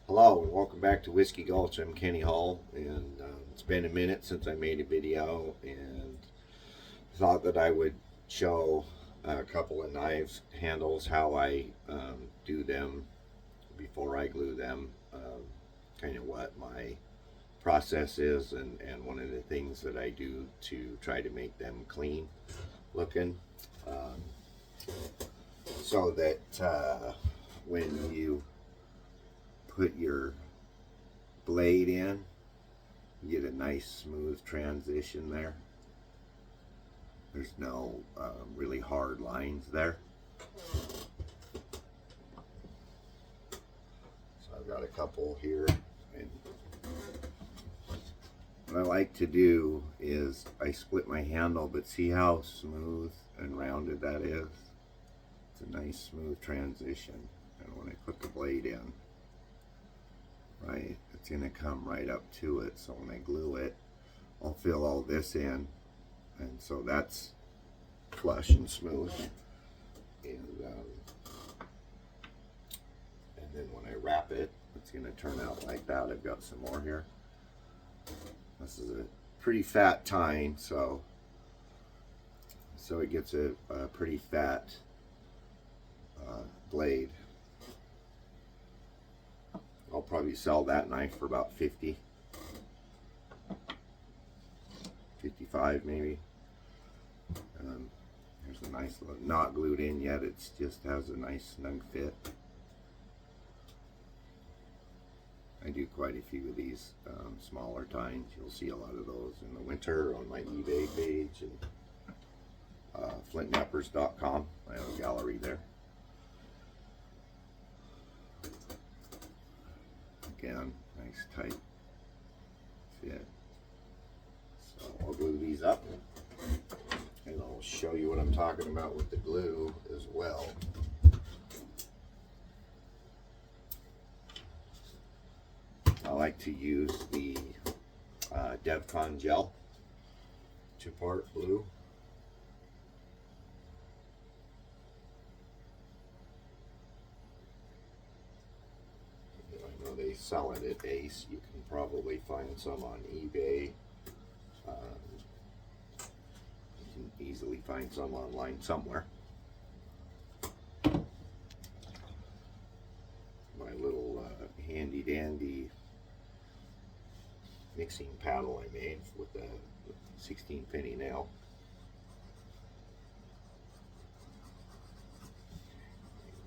Hello and welcome back to Whiskey Gulch. I'm Kenny Hall, and it's been a minute since I made a video, and thought that I would show a couple of knives handles, how I do them before I glue them, kind of what my process is, and one of the things that I do to try to make them clean looking, um, so that when you put your blade in, you get a nice smooth transition there. There's no really hard lines there. So I've got a couple here, and what I like to do is I split my handle, but see how smooth and rounded that is? It's a nice smooth transition. And when I put the blade in, right, it's going to come right up to it. So when I glue it, I'll fill all this in, and so that's flush and smooth. And then when I wrap it, it's going to turn out like that. I've got some more here. This is a pretty fat tine, so it gets a pretty fat blade. I'll probably sell that knife for about 50, 55 maybe. Here's a nice little, not glued in yet, it just has a nice snug fit. I do quite a few of these smaller tines. You'll see a lot of those in the winter on my eBay page and flintneppers.com. I have a gallery there. Again, nice tight fit. So I'll glue these up, and I'll show you what I'm talking about with the glue as well. I like to use the DevCon gel 2-part glue. I know they sell it at Ace. You can probably find some on eBay. You can easily find some online somewhere. My little handy dandy mixing paddle I made with a 16 penny nail.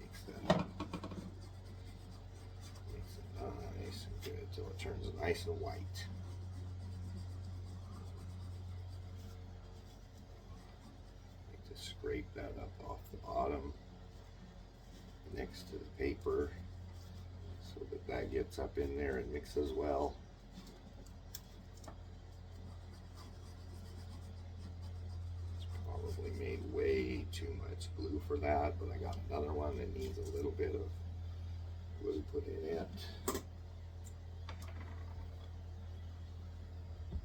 Mix that up. Mix it nice and good till it turns nice and white. I like to scrape that up off the bottom next to the paper so that that gets up in there and mixes well. Probably made way too much glue for that, but I got another one that needs a little bit of glue put in it.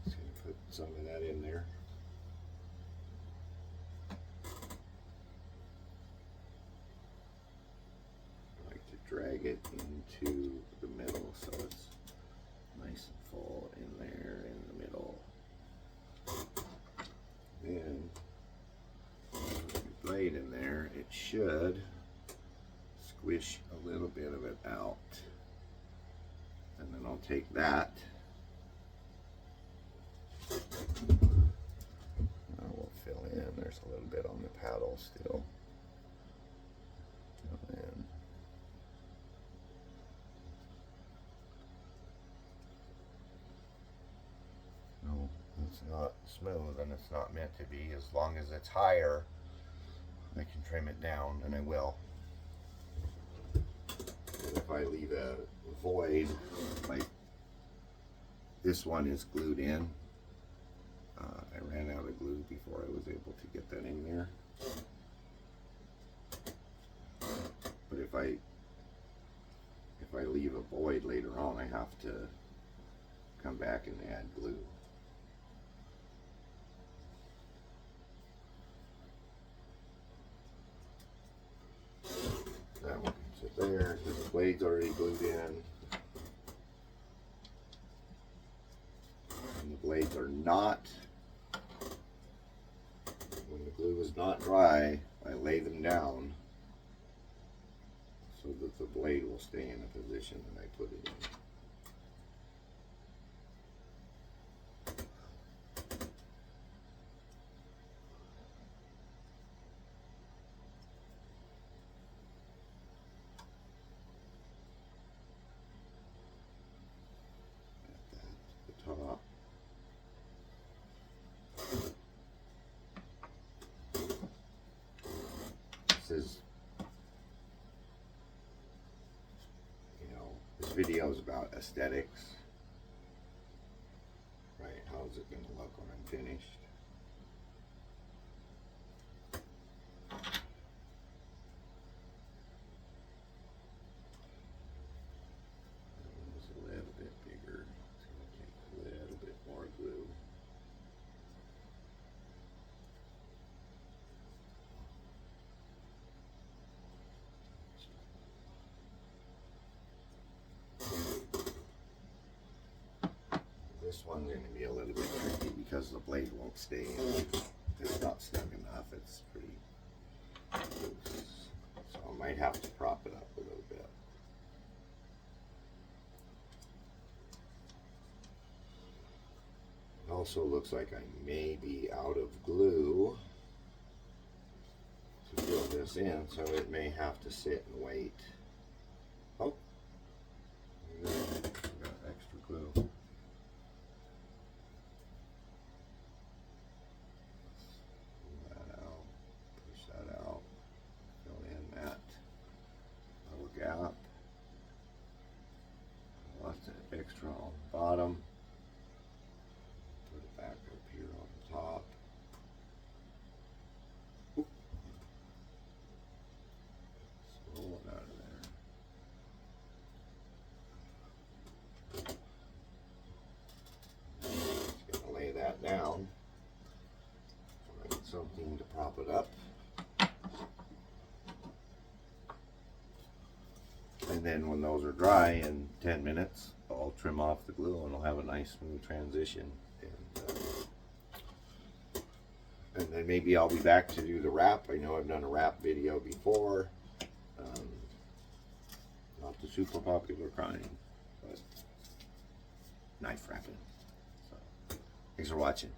Just gonna put some of that in there. I like to drag it into the middle so it's nice and full in there in the middle. Then blade in there, it should squish a little bit of it out, and then I'll take that, I will fill in, there's a little bit on the paddle still, and then no, it's not smooth and it's not meant to be. As long as it's higher, I can trim it down, and I will. And if I leave a void, like this one is glued in. I ran out of glue before I was able to get that in there. But if I leave a void later on, I have to come back and add glue. That one can sit there because the blade's already glued in. they're not, when the glue is not dry, I lay them down so that the blade will stay in the position that I put it in. Top. This is, this video is about aesthetics, right? How's it going to look when I'm finished? It's a little bit bigger. It's going to take a little bit more glue. This one's going to be a little bit tricky because the blade won't stay in. It's not snug enough. It's pretty loose. So I might have to prop it up a little bit. It also looks like I may be out of glue to fill this in, so it may have to sit and wait. Oh, got extra glue. Pull that out, push that out, fill in that little gap. Lots of extra on the bottom. Put it back up here on the top. Oop. Just roll it out of there. Just gonna lay that down. Find something to prop it up. And then when those are dry in 10 minutes, I'll trim off the glue and I'll have a nice smooth transition. And then maybe I'll be back to do the wrap. I know I've done a wrap video before. Not the super popular kind, but knife wrapping. So, thanks for watching.